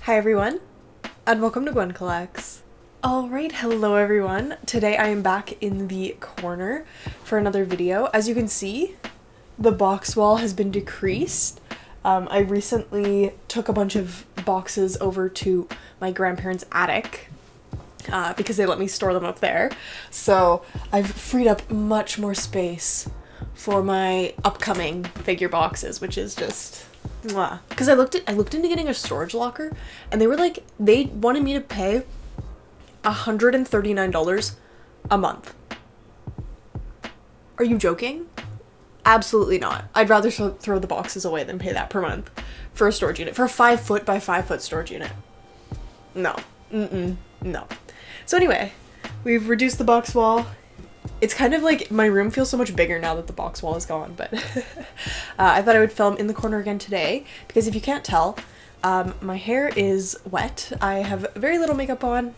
Hi everyone, and welcome to Gwyn Collects. Alright, hello everyone. Today I am back in the corner for another video. As you can see, the box wall has been decreased. I recently took a bunch of boxes over to my grandparents' attic because they let me store them up there. So I've freed up much more space for my upcoming figure boxes, which is just mwah. Because I looked into getting a storage locker, and they wanted me to pay $139 a month. Are you joking? Absolutely not. I'd rather throw the boxes away than pay that per month for a storage unit, for a 5 foot by 5 foot storage unit. No. No. So anyway, we've reduced the box wall. It's kind of like my room feels so much bigger now that the box wall is gone, but I thought I would film in the corner again today because if you can't tell, my hair is wet. I have very little makeup on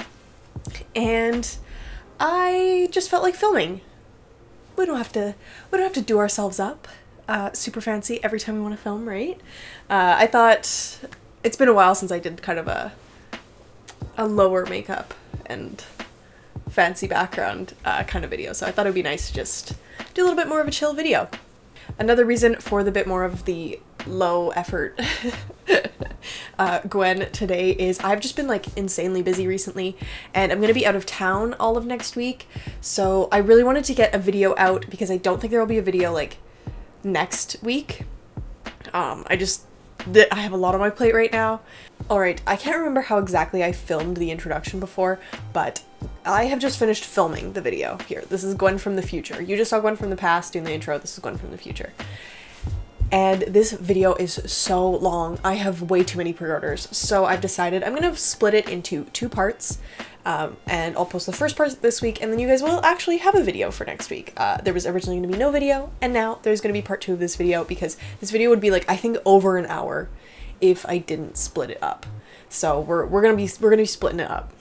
and I just felt like filming. We don't have to do ourselves up super fancy every time we want to film, right? I thought it's been a while since I did kind of a lower makeup and fancy background kind of video, so I thought it would be nice to just do a little bit more of a chill video. Another reason for the bit more of the low effort Gwen today is I've just been like insanely busy recently and I'm gonna be out of town all of next week, so I really wanted to get a video out because I don't think there will be a video like next week. I have a lot on my plate right now. Alright, I can't remember how exactly I filmed the introduction before, but I have just finished filming the video here. This is Gwen from the future. You just saw Gwen from the past doing the intro. This is Gwen from the future. And this video is so long. I have way too many pre-orders, so I've decided I'm gonna split it into 2 parts. And I'll post the first part this week, and then you guys will actually have a video for next week. There was originally going to be no video, and now there's going to be part 2 of this video, because this video would be like, I think, over an hour if I didn't split it up. So we're gonna be splitting it up.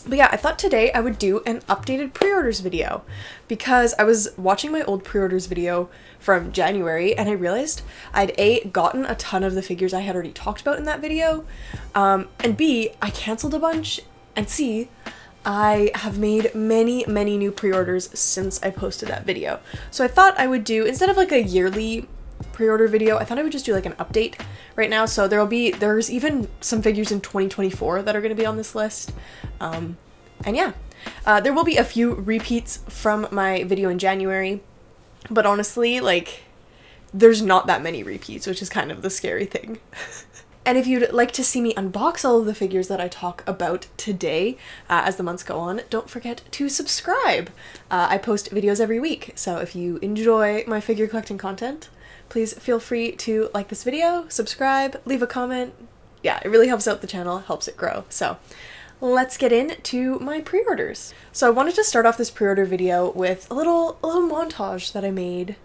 But yeah, I thought today I would do an updated pre-orders video, because I was watching my old pre-orders video from January, and I realized I'd A, gotten a ton of the figures I had already talked about in that video, and B, I canceled a bunch, and C, I have made many new pre-orders since I posted that video. So I thought I would do, instead of like a yearly pre-order video, I thought I would just do like an update right now. So there's even some figures in 2024 that are going to be on this list. And yeah, there will be a few repeats from my video in January, but honestly, like, there's not that many repeats, which is kind of the scary thing. And if you'd like to see me unbox all of the figures that I talk about today as the months go on, don't forget to subscribe. I post videos every week, so if you enjoy my figure collecting content, please feel free to like this video, subscribe, leave a comment. Yeah, it really helps out the channel, helps it grow. So let's get into my pre-orders. So I wanted to start off this pre-order video with a little montage that I made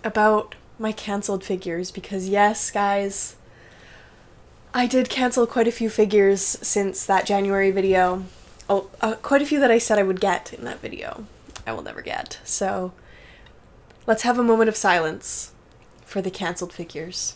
about my canceled figures, because yes, guys, I did cancel quite a few figures since that January video. Oh, quite a few that I said I would get in that video I will never get. So let's have a moment of silence for the canceled figures.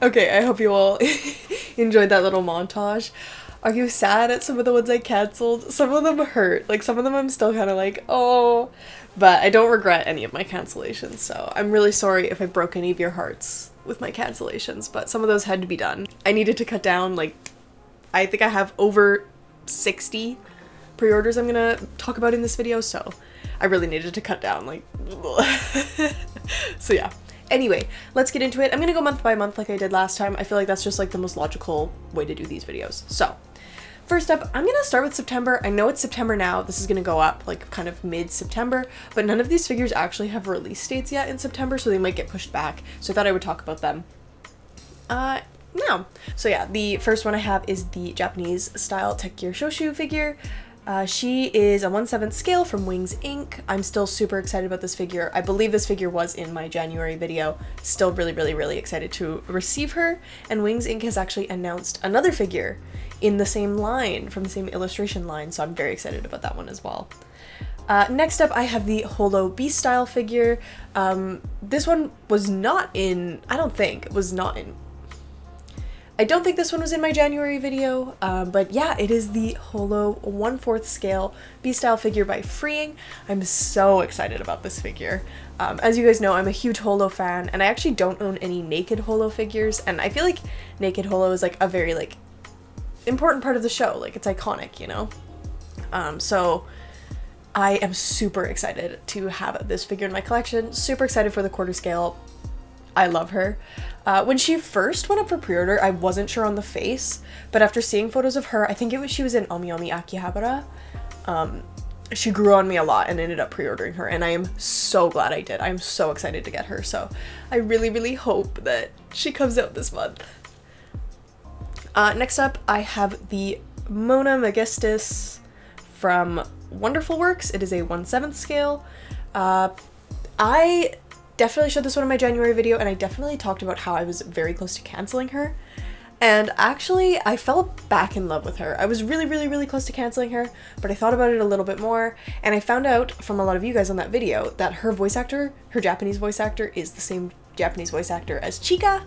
Okay, I hope you all enjoyed that little montage. Are you sad at some of the ones I canceled? Some of them hurt. Like, some of them I'm still kind of like, oh. But I don't regret any of my cancellations, so I'm really sorry if I broke any of your hearts with my cancellations, but some of those had to be done. I needed to cut down, like, I think I have over 60 pre-orders I'm gonna talk about in this video, so I really needed to cut down, like, so yeah. Anyway, let's get into it. I'm gonna go month by month like I did last time. I feel like that's just like the most logical way to do these videos. So, first up, I'm gonna start with September. I know it's September now. This is gonna go up like kind of mid-September, but none of these figures actually have release dates yet in September, so they might get pushed back. So I thought I would talk about them now. So yeah, the first one I have is the Japanese style Tekir Shoshu figure. She is a 1/7 scale from Wings Inc. I'm still super excited about this figure. I believe this figure was in my January video. Still really excited to receive her. And Wings Inc. has actually announced another figure in the same line, from the same illustration line, so I'm very excited about that one as well. Next up, I have the Holo Beast style figure. This one was not in, I don't think this one was in my January video, but yeah, it is the Holo 1/4 scale B-style figure by Freeing. I'm so excited about this figure. As you guys know, I'm a huge Holo fan, and I actually don't own any naked Holo figures, and I feel like naked Holo is like a very like important part of the show, like it's iconic, you know? So I am super excited to have this figure in my collection, super excited for the quarter scale. I love her. When she first went up for pre-order, I wasn't sure on the face, but after seeing photos of her, I think she was in Omi Omi Akihabara. She grew on me a lot and ended up pre-ordering her, and I am so glad I did. I'm so excited to get her, so I really hope that she comes out this month. Next up, I have the Mona Magestus from Wonderful Works. It is a 1/7 scale. I definitely showed this one in my January video, and I definitely talked about how I was very close to canceling her. And actually, I fell back in love with her. I was really close to canceling her, but I thought about it a little bit more, and I found out from a lot of you guys on that video that her voice actor, her Japanese voice actor, is the same Japanese voice actor as Chika.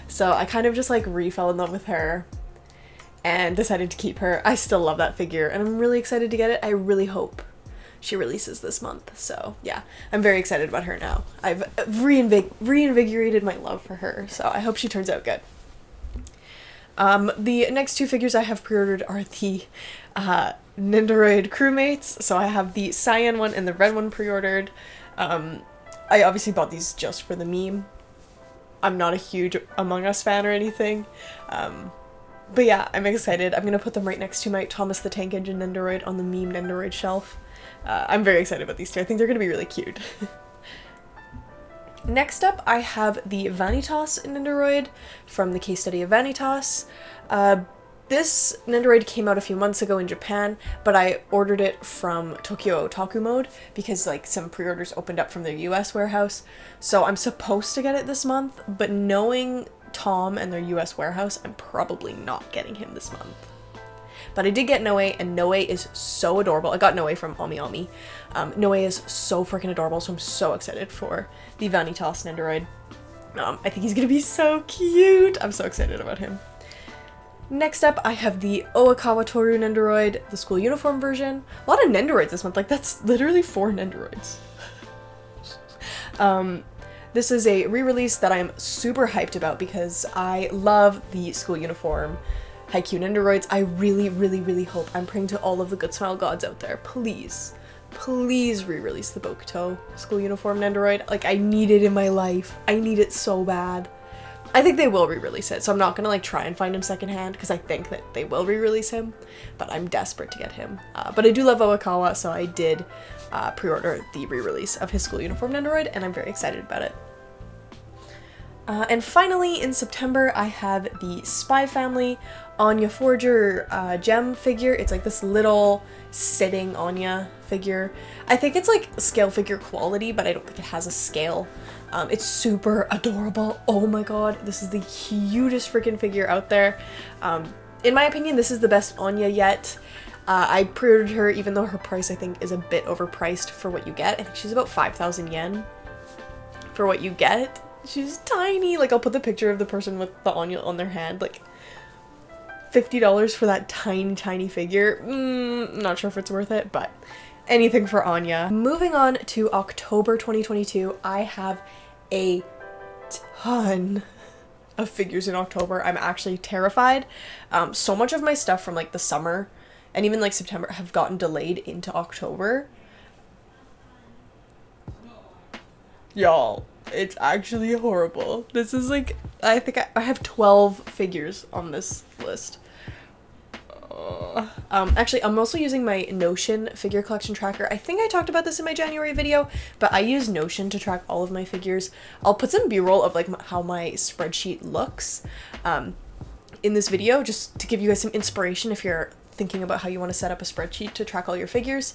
So I kind of just like fell in love with her and decided to keep her. I still love that figure, and I'm really excited to get it. I really hope she releases this month. So yeah, I'm very excited about her now. I've reinvigorated my love for her, so I hope she turns out good. The next two figures I have pre-ordered are the Nendoroid crewmates. So I have the cyan one and the red one pre-ordered. I obviously bought these just for the meme. I'm not a huge Among Us fan or anything. But yeah, I'm excited. I'm gonna put them right next to my Thomas the Tank Engine Nendoroid on the meme Nendoroid shelf. I'm very excited about these two. I think they're gonna be really cute. Next up, I have the Vanitas Nendoroid from the Case Study of Vanitas. This Nendoroid came out a few months ago in Japan, but I ordered it from Tokyo Otaku Mode because like some pre-orders opened up from their US warehouse. So I'm supposed to get it this month, but knowing Tom and their US warehouse, I'm probably not getting him this month. But I did get Noe, and Noe is so adorable. I got Noe from Omi Omi. Noe is so freaking adorable, so I'm so excited for the Vanitas Nendoroid. I think he's gonna be so cute. I'm so excited about him. Next up, I have the Oikawa Toru Nendoroid, the school uniform version. A lot of Nendoroids this month, like that's literally 4 Nendoroids. This is a re-release that I'm super hyped about because I love the school uniform Haikyuu Nendoroids. I really hope, I'm praying to all of the good smile gods out there, please re-release the Bokuto school uniform Nendoroid. Like, I need it in my life. I need it so bad. I think they will re-release it, so I'm not gonna like try and find him secondhand because I think that they will re-release him, but I'm desperate to get him. But I do love Oikawa, so I did pre-order the re-release of his school uniform Nendoroid, and I'm very excited about it. And finally, in September, I have the Spy Family Anya Forger gem figure. It's like this little sitting Anya figure. I think it's like scale figure quality, but I don't think it has a scale. It's super adorable. Oh my god, this is the cutest freaking figure out there. In my opinion, this is the best Anya yet. I pre-ordered her even though her price I think is a bit overpriced for what you get. I think she's about 5,000 yen for what you get. She's tiny. Like, I'll put the picture of the person with the Anya on their hand. Like, $50 for that tiny figure. Not sure if it's worth it, but anything for Anya. Moving on to October 2022, I have a ton of figures in October. I'm actually terrified. So much of my stuff from like the summer and even like September have gotten delayed into October. Y'all, It's actually horrible. This is like, I think I have 12 figures on this list. Actually, I'm also using my Notion figure collection tracker. I think I talked about this in my January video, but I use Notion to track all of my figures. I'll put some b-roll of like how my spreadsheet looks in this video, just to give you guys some inspiration if you're thinking about how you want to set up a spreadsheet to track all your figures.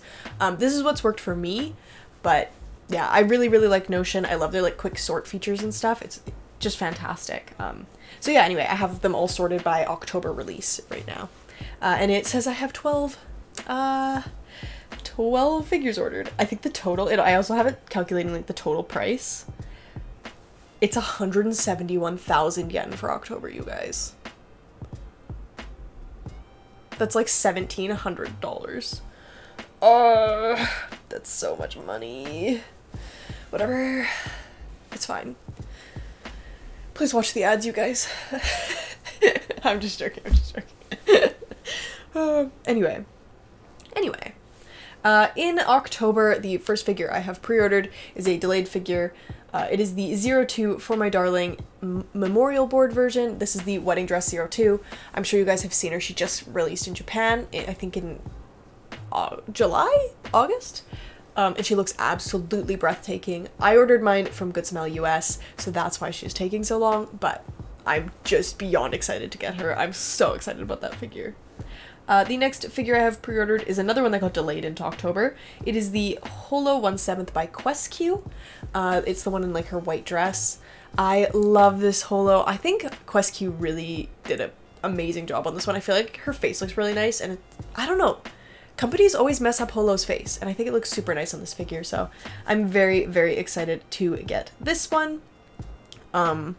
This is what's worked for me, but yeah, I really, really like Notion. I love their like quick sort features and stuff. It's just fantastic. So yeah, anyway, I have them all sorted by October release right now. And it says I have 12 figures ordered. I think the total, I also have it calculating like the total price. It's 171,000 yen for October, you guys. That's like $1,700. That's so much money. Whatever. It's fine. Please watch the ads, you guys. I'm just joking. Anyway. In October, the first figure I have pre-ordered is a delayed figure. It is the 02 For My Darling memorial board version. This is the Wedding Dress 02. I'm sure you guys have seen her. She just released in Japan, I think in August? And she looks absolutely breathtaking. I ordered mine from Good Smell US, so that's why she's taking so long, but I'm just beyond excited to get her. I'm so excited about that figure. The next figure I have pre-ordered is another one that got delayed into October. It is the Holo 1/7 by Quest-Q. It's the one in like her white dress. I love this Holo. I think Quest-Q really did an amazing job on this one. I feel like her face looks really nice, and I don't know. Companies always mess up Holo's face, and I think it looks super nice on this figure, so I'm very, very excited to get this one. I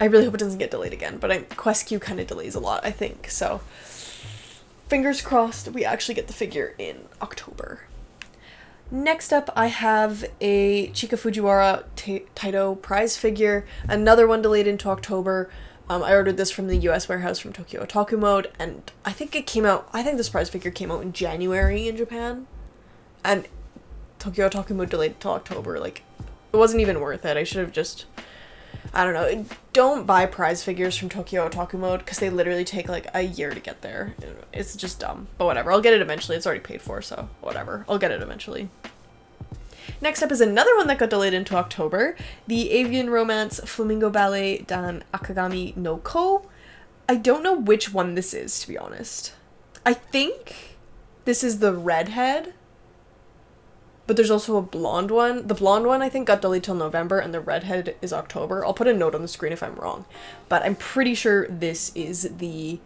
really hope it doesn't get delayed again, but Quest-Q kind of delays a lot, I think, so fingers crossed we actually get the figure in October. Next up, I have a Chika Fujiwara Taito prize figure, another one delayed into October. I ordered this from the US warehouse from Tokyo Otaku Mode, and I think this prize figure came out in January in Japan, and Tokyo Otaku Mode delayed till October. Like, it wasn't even worth it. I should have just, I don't know, don't buy prize figures from Tokyo Otaku Mode, because they literally take like a year to get there. It's just dumb, but whatever, I'll get it eventually. It's already paid for, so whatever, I'll get it eventually. Next up is another one that got delayed into October, the Avian Romance Flamingo Ballet Dan Akagami no Ko. I don't know which one this is, to be honest. I think this is the redhead, but there's also a blonde one. The blonde one I think got delayed till November, and the redhead is October. I'll put a note on the screen if I'm wrong, but I'm pretty sure this is the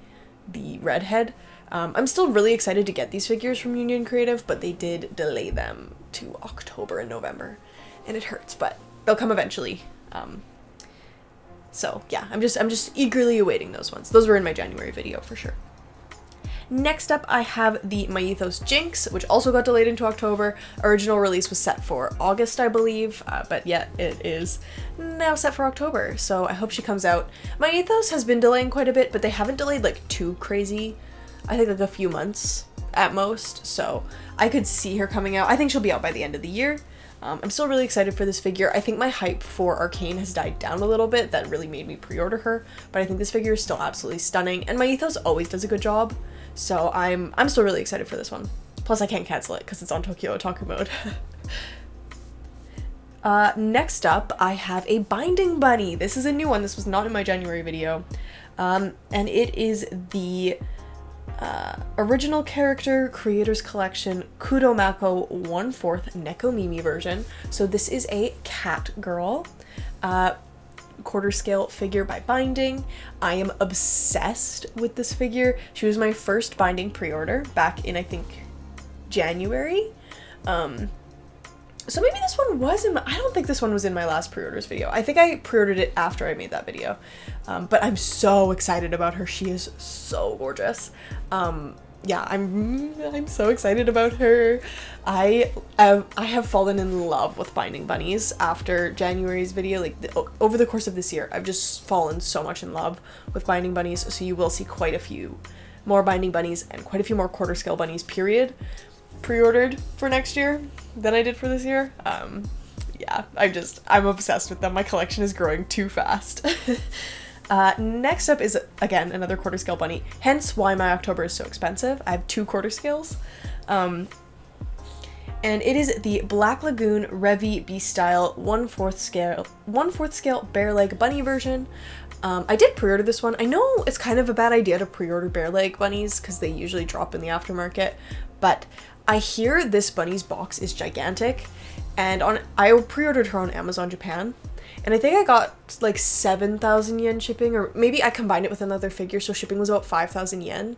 redhead. I'm still really excited to get these figures from Union Creative, but they did delay them to October and November, and it hurts, but they'll come eventually. So yeah, I'm just eagerly awaiting those ones. Those were in my January video for sure. Next up, I have the My Ethos Jinx, which also got delayed into October. Original release was set for August, I believe, but yet it is now set for October, so I hope she comes out. My Ethos has been delaying quite a bit, but they haven't delayed like too crazy. I think like a few months at most, so I could see her coming out. I think she'll be out by the end of the year. I'm still really excited for this figure. I think my hype for Arcane has died down a little bit. That really made me pre-order her, but I think this figure is still absolutely stunning, and My Ethos always does a good job, so I'm still really excited for this one. Plus I can't cancel it because it's on Tokyo Otaku Mode. Next up, I have a Binding Bunny. This is a new one. This was not in my January video, and it is the original character creators collection Kudomako 1/4 Neko Mimi version. So this is a cat girl quarter scale figure by Binding. I am obsessed with this figure. She was my first Binding pre-order back in I think January. So maybe this one was I don't think this one was in my last pre-orders video. I think I pre-ordered it after I made that video. But I'm so excited about her. She is so gorgeous. Yeah, I'm so excited about her. I have fallen in love with Binding Bunnies after January's video. Like over the course of this year, I've just fallen so much in love with Binding Bunnies. So you will see quite a few more Binding Bunnies and quite a few more quarter scale bunnies, period, pre-ordered for next year than I did for this year. yeah, I'm obsessed with them. My collection is growing too fast. Next up is, again, another quarter scale bunny, hence why my October is so expensive. I have 2 quarter scales. And it is the Black Lagoon Revy B-Style 1/4 scale bare leg bunny version. I did pre-order this one. I know it's kind of a bad idea to pre-order bare leg bunnies because they usually drop in the aftermarket, but I hear this bunny's box is gigantic, and I pre-ordered her on Amazon Japan, and I think I got like 7,000 yen shipping, or maybe I combined it with another figure, so shipping was about 5,000 yen,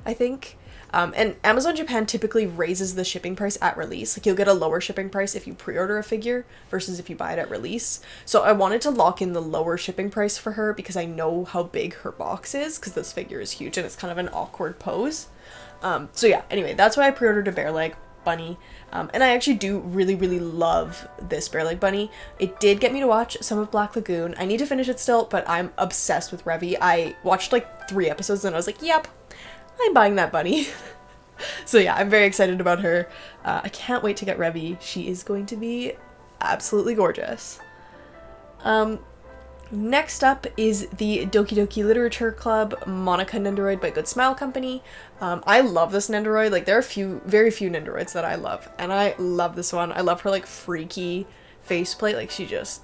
I think. And Amazon Japan typically raises the shipping price at release. Like, you'll get a lower shipping price if you pre-order a figure versus if you buy it at release. So I wanted to lock in the lower shipping price for her because I know how big her box is, because this figure is huge and it's kind of an awkward pose. So yeah, anyway, that's why I pre-ordered a bare leg bunny. And I actually do really, really love this bare leg bunny. It did get me to watch some of Black Lagoon. I need to finish it still, but I'm obsessed with Revy. I watched like 3 episodes and I was like, yep, I'm buying that bunny. So yeah, I'm very excited about her. I can't wait to get Revy. She is going to be absolutely gorgeous. Next up is the Doki Doki Literature Club Monica Nendoroid by Good Smile Company. I love this Nendoroid. Like, there are very few Nendoroids that I love, and I love this one. I love her like freaky faceplate. Like, she just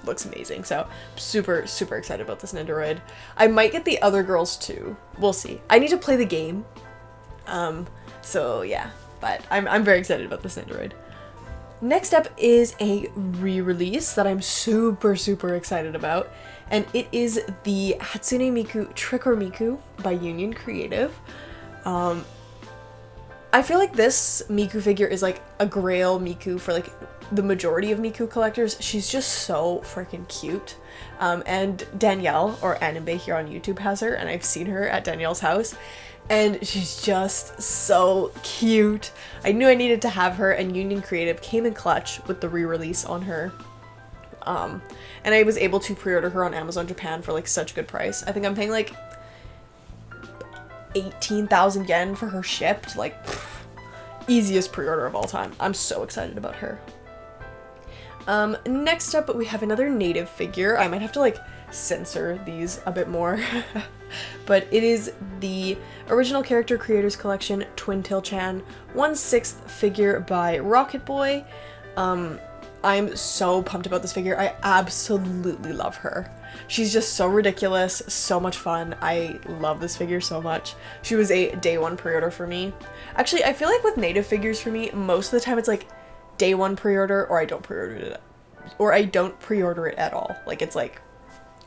looks amazing. So super, super excited about this Nendoroid. I might get the other girls too. We'll see. I need to play the game. So yeah, but I'm very excited about this Nendoroid. Next up is a re-release that I'm super, super excited about, and it is the Hatsune Miku Trick or Miku by Union Creative. I feel like this Miku figure is like a grail Miku for like the majority of Miku collectors. She's just so freaking cute. And Danielle, or Anime here on YouTube, has her, and I've seen her at Danielle's house, and she's just so cute. I knew I needed to have her, and Union Creative came in clutch with the re-release on her. And I was able to pre-order her on Amazon Japan for like such a good price. I think I'm paying like 18,000 yen for her shipped. Like, easiest pre-order of all time. I'm so excited about her. Next up, we have another native figure. I might have to like censor these a bit more. But it is the Original Character Creators Collection Twin Tail Chan 1/6 figure by Rocket Boy. I'm so pumped about this figure. I absolutely love her. She's just so ridiculous, so much fun. I love this figure so much. She was a day 1 pre-order for me. Actually, I feel like with native figures for me, most of the time it's like day 1 pre-order, or I don't pre-order it, or I don't pre-order it at all. Like, it's like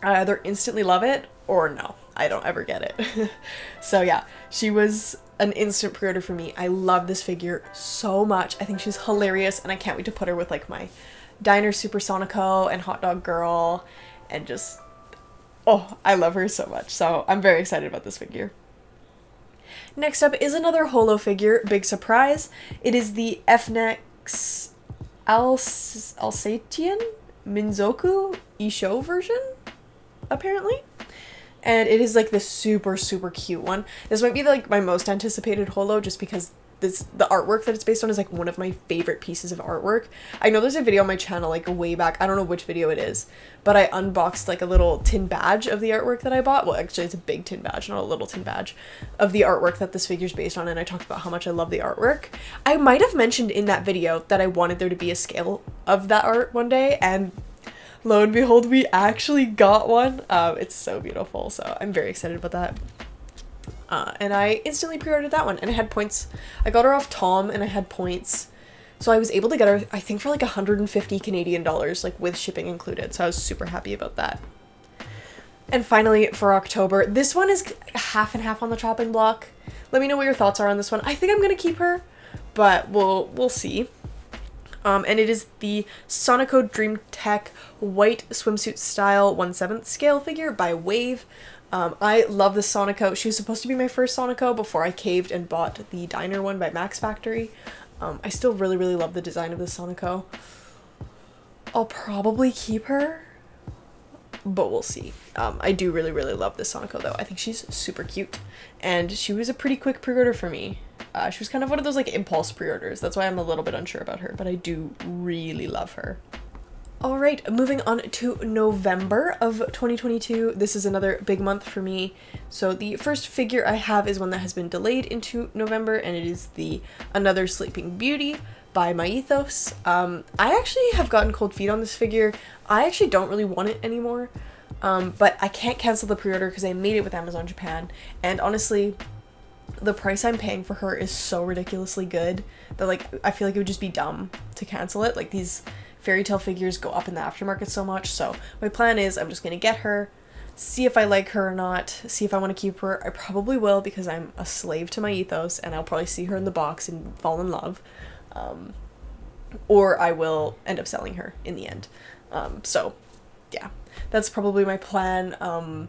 I either instantly love it or no, I don't ever get it. So yeah, she was an instant pre-order for me. I love this figure so much. I think she's hilarious, and I can't wait to put her with like my Diner Supersonico and Hot Dog Girl, and just, oh, I love her so much. So I'm very excited about this figure. Next up is another holo figure, big surprise. It is the FNX Alsatian Minzoku Isho version, apparently. And it is like this super, super cute one. This might be like my most anticipated holo, just because the artwork that it's based on is like one of my favorite pieces of artwork. I know there's a video on my channel like way back, I don't know which video it is, but I unboxed like a little tin badge of the artwork that I bought. Well, actually it's a big tin badge, not a little tin badge, of the artwork that this figure's based on, and I talked about how much I love the artwork. I might have mentioned in that video that I wanted there to be a scale of that art one day, and lo and behold, we actually got one. It's so beautiful, so I'm very excited about that. And I instantly pre-ordered that one, and I had points. I got her off Tom, and I had points, so I was able to get her, I think, for like 150 Canadian dollars, like with shipping included, so I was super happy about that. And finally, for October, this one is half and half on the chopping block. Let me know what your thoughts are on this one. I think I'm gonna keep her, but we'll see. And it is the Sonico Dream Tech white swimsuit style 1/7 scale figure by Wave. I love this Sonico. She was supposed to be my first Sonico before I caved and bought the Diner one by Max Factory. I still really, really love the design of this Sonico. I'll probably keep her, but we'll see. I do really, really love this Sonico though. I think she's super cute, and she was a pretty quick pre-order for me. She was kind of one of those like impulse pre-orders. That's why I'm a little bit unsure about her, but I do really love her. All right, moving on to November of 2022. This is another big month for me. So the first figure I have is one that has been delayed into November, and it is the Another Sleeping Beauty by My Ethos. I actually have gotten cold feet on this figure. I actually don't really want it anymore, but I can't cancel the pre-order because I made it with Amazon Japan, and honestly, the price I'm paying for her is so ridiculously good that, like, I feel like it would just be dumb to cancel it. Like, these fairy tale figures go up in the aftermarket so much, so my plan is I'm just gonna get her, see if I like her or not, see if I want to keep her. I probably will because I'm a slave to My Ethos, and I'll probably see her in the box and fall in love, or I will end up selling her in the end. So yeah, that's probably my plan.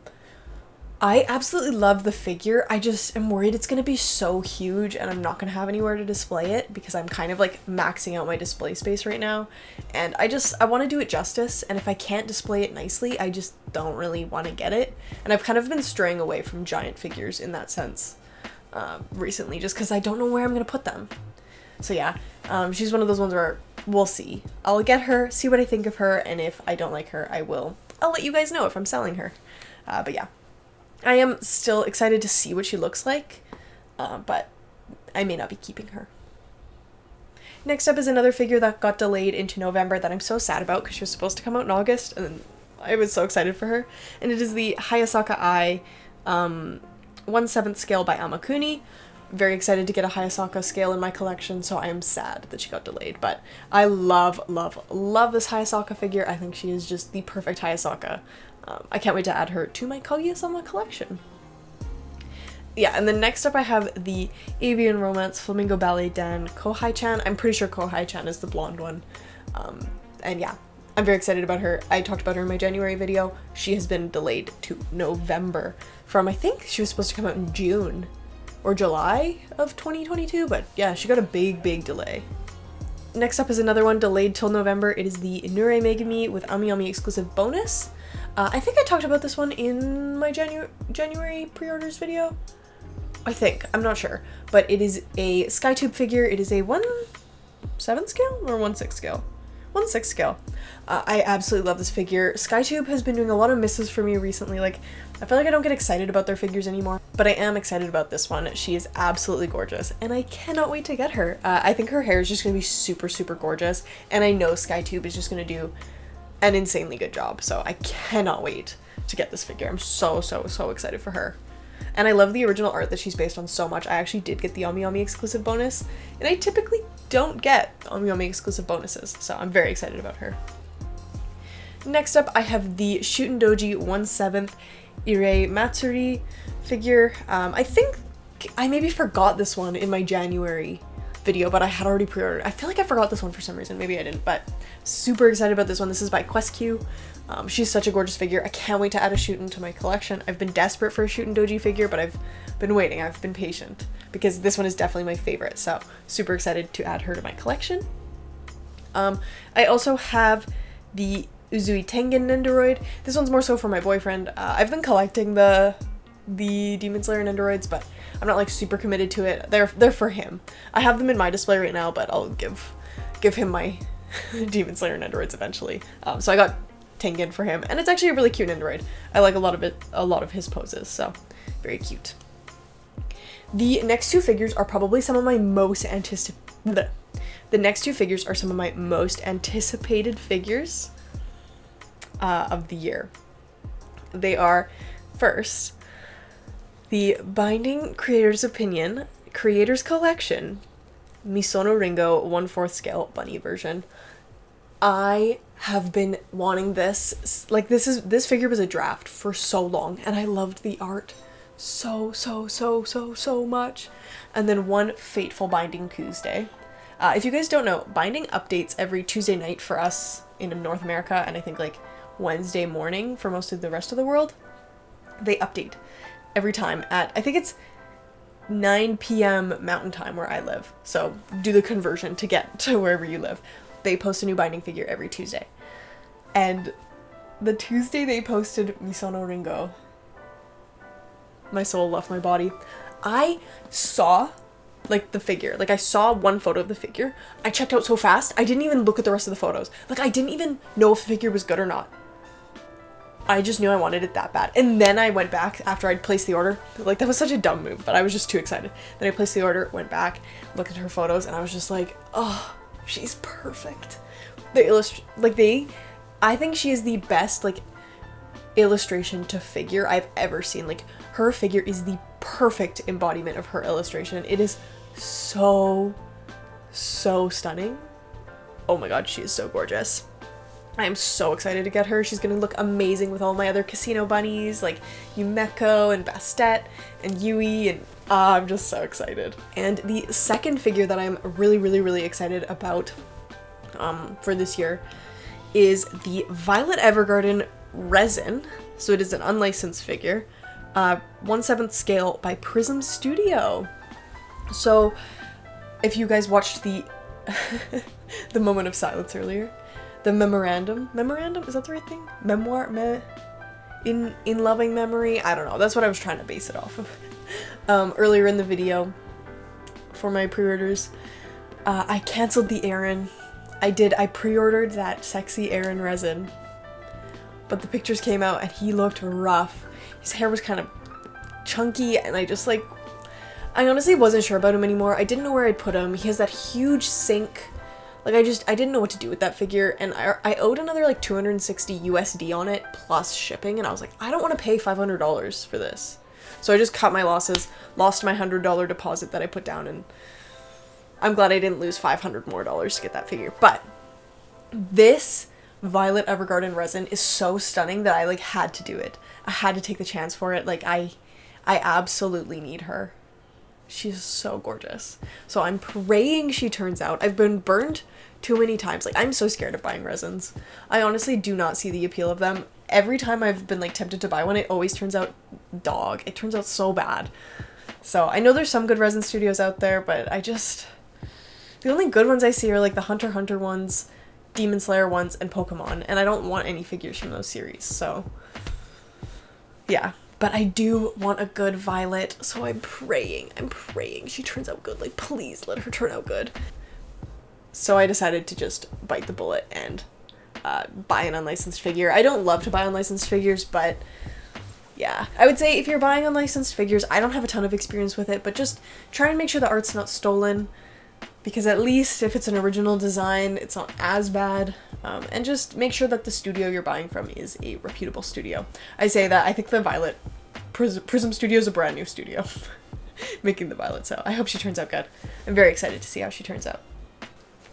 I absolutely love the figure. I just am worried it's going to be so huge and I'm not going to have anywhere to display it because I'm kind of like maxing out my display space right now. And I want to do it justice, and if I can't display it nicely, I just don't really want to get it. And I've kind of been straying away from giant figures in that sense recently, just because I don't know where I'm going to put them. So yeah, she's one of those ones where we'll see. I'll get her, see what I think of her, and if I don't like her, I'll let you guys know if I'm selling her. But yeah. I am still excited to see what she looks like, but I may not be keeping her. Next up is another figure that got delayed into November that I'm so sad about because she was supposed to come out in August, and I was so excited for her. And it is the Hayasaka Eye 1/7 scale by Amakuni. Very excited to get a Hayasaka scale in my collection, so I am sad that she got delayed. But I love, love, love this Hayasaka figure. I think she is just the perfect Hayasaka. I can't wait to add her to my Kaguya-sama collection. Yeah, and then next up I have the Avian Romance Flamingo Ballet Dan Kohai-chan. I'm pretty sure Kohai-chan is the blonde one. And yeah, I'm very excited about her. I talked about her in my January video. She has been delayed to November from, I think she was supposed to come out in June or July of 2022, but yeah, she got a big, big delay. Next up is another one delayed till November. It is the Nure Megami with AmiAmi exclusive bonus. I think I talked about this one in my January pre-orders video. I think. I'm not sure. But it is a Skytube figure. It is a 1/7 scale or 1/6 scale? 1/6 scale. I absolutely love this figure. Skytube has been doing a lot of misses for me recently. Like, I feel like I don't get excited about their figures anymore, but I am excited about this one. She is absolutely gorgeous, and I cannot wait to get her. I think her hair is just going to be super, super gorgeous, and I know Skytube is just going to do an insanely good job, so I cannot wait to get this figure. I'm so, so, so excited for her. And I love the original art that she's based on so much. I actually did get the AmiAmi exclusive bonus, and I typically don't get AmiAmi exclusive bonuses, so I'm very excited about her. Next up, I have the Shuten Doji 1/7 Irei Matsuri figure. I think I maybe forgot this one in my January video, but I had already pre-ordered. I feel like I forgot this one for some reason. Maybe I didn't, but super excited about this one. This is by QuestQ. She's such a gorgeous figure. I can't wait to add a Shuten to my collection. I've been desperate for a Shuten Doji figure, but I've been waiting. I've been patient because this one is definitely my favorite. So super excited to add her to my collection. I also have the Uzui Tengen Nendoroid. This one's more so for my boyfriend. I've been collecting the Demon Slayer Nendoroids, but I'm not like super committed to it. They're for him. I have them in my display right now, but I'll give him my Demon Slayer Nendoroids eventually. So I got Tengen for him, and it's actually a really cute Nendoroid. I like a lot of his poses, so very cute. The next two figures are probably some of my most anticipated. The next two figures are some of my most anticipated figures of the year. They are, first, the Binding Creator's Opinion Creator's Collection Misono Ringo 1/4 scale bunny version. I have been wanting this. Like, this figure was a draft for so long, and I loved the art so much. And then one fateful Binding Tuesday. If you guys don't know, Binding updates every Tuesday night for us in North America, and I think like Wednesday morning for most of the rest of the world. They update every time at, I think it's 9 p.m. Mountain Time where I live. So do the conversion to get to wherever you live. They post a new Binding figure every Tuesday. And the Tuesday they posted Misono Ringo, my soul left my body. I saw like the figure. Like I saw one photo of the figure. I checked out so fast. I didn't even look at the rest of the photos. Like I didn't even know if the figure was good or not. I just knew I wanted it that bad. And then I went back after I'd placed the order. Like that was such a dumb move, but I was just too excited. Then I placed the order, went back, looked at her photos, and I was just like, oh, she's perfect. I think she is the best like illustration to figure I've ever seen. Like her figure is the perfect embodiment of her illustration. It is so stunning. Oh my god, she is so gorgeous. I am so excited to get her. She's gonna look amazing with all my other casino bunnies like Yumeko and Bastet and Yui, and I'm just so excited. And the second figure that I'm really excited about for this year is the Violet Evergarden resin. So it is an unlicensed figure, 1/7 scale by Prism Studio. So if you guys watched the the moment of silence earlier, the memorandum, is that the right thing? In loving memory? I don't know. That's what I was trying to base it off of. Earlier in the video for my pre-orders, I canceled the Aaron. I pre-ordered that sexy Aaron resin, but the pictures came out and he looked rough. His hair was kind of chunky, and I honestly wasn't sure about him anymore. I didn't know where I'd put him. He has that huge sink. Like I didn't know what to do with that figure, and I owed another like 260 USD on it plus shipping, and I was like, I don't want to pay $500 for this. So I just cut my losses, lost my $100 deposit that I put down, and I'm glad I didn't lose $500 more to get that figure. But this Violet Evergarden resin is so stunning that I like had to do it. I had to take the chance for it. Like I absolutely need her. She's so gorgeous. So I'm praying she turns out. I've been burned too many times. Like I'm so scared of buying resins. I honestly do not see the appeal of them. Every time I've been like tempted to buy one, it always turns out dog. It turns out so bad. So I know there's some good resin studios out there, but the only good ones I see are like the Hunter x Hunter ones, Demon Slayer ones, and Pokemon, and I don't want any figures from those series, so yeah. But I do want a good Violet, so I'm praying she turns out good. Like, please let her turn out good. So I decided to just bite the bullet and buy an unlicensed figure. I don't love to buy unlicensed figures, but yeah. I would say if you're buying unlicensed figures, I don't have a ton of experience with it, but just try and make sure the art's not stolen, because at least if it's an original design, it's not as bad. And just make sure that the studio you're buying from is a reputable studio. I say that, I think the Violet Prism Studio is a brand new studio making the Violet, so I hope she turns out good. I'm very excited to see how she turns out.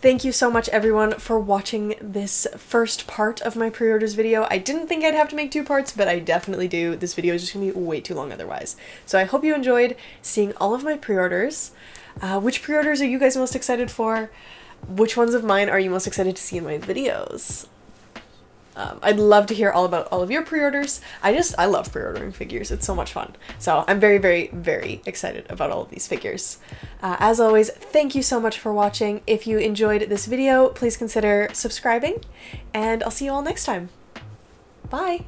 Thank you so much everyone for watching this first part of my pre-orders video. I didn't think I'd have to make 2 parts, but I definitely do. This video is just gonna be way too long otherwise. So I hope you enjoyed seeing all of my pre-orders. Which pre-orders are you guys most excited for? Which ones of mine are you most excited to see in my videos? I'd love to hear all about all of your pre-orders. I love pre-ordering figures. It's so much fun. So I'm very excited about all of these figures. As always, thank you so much for watching. If you enjoyed this video, please consider subscribing, and I'll see you all next time. Bye!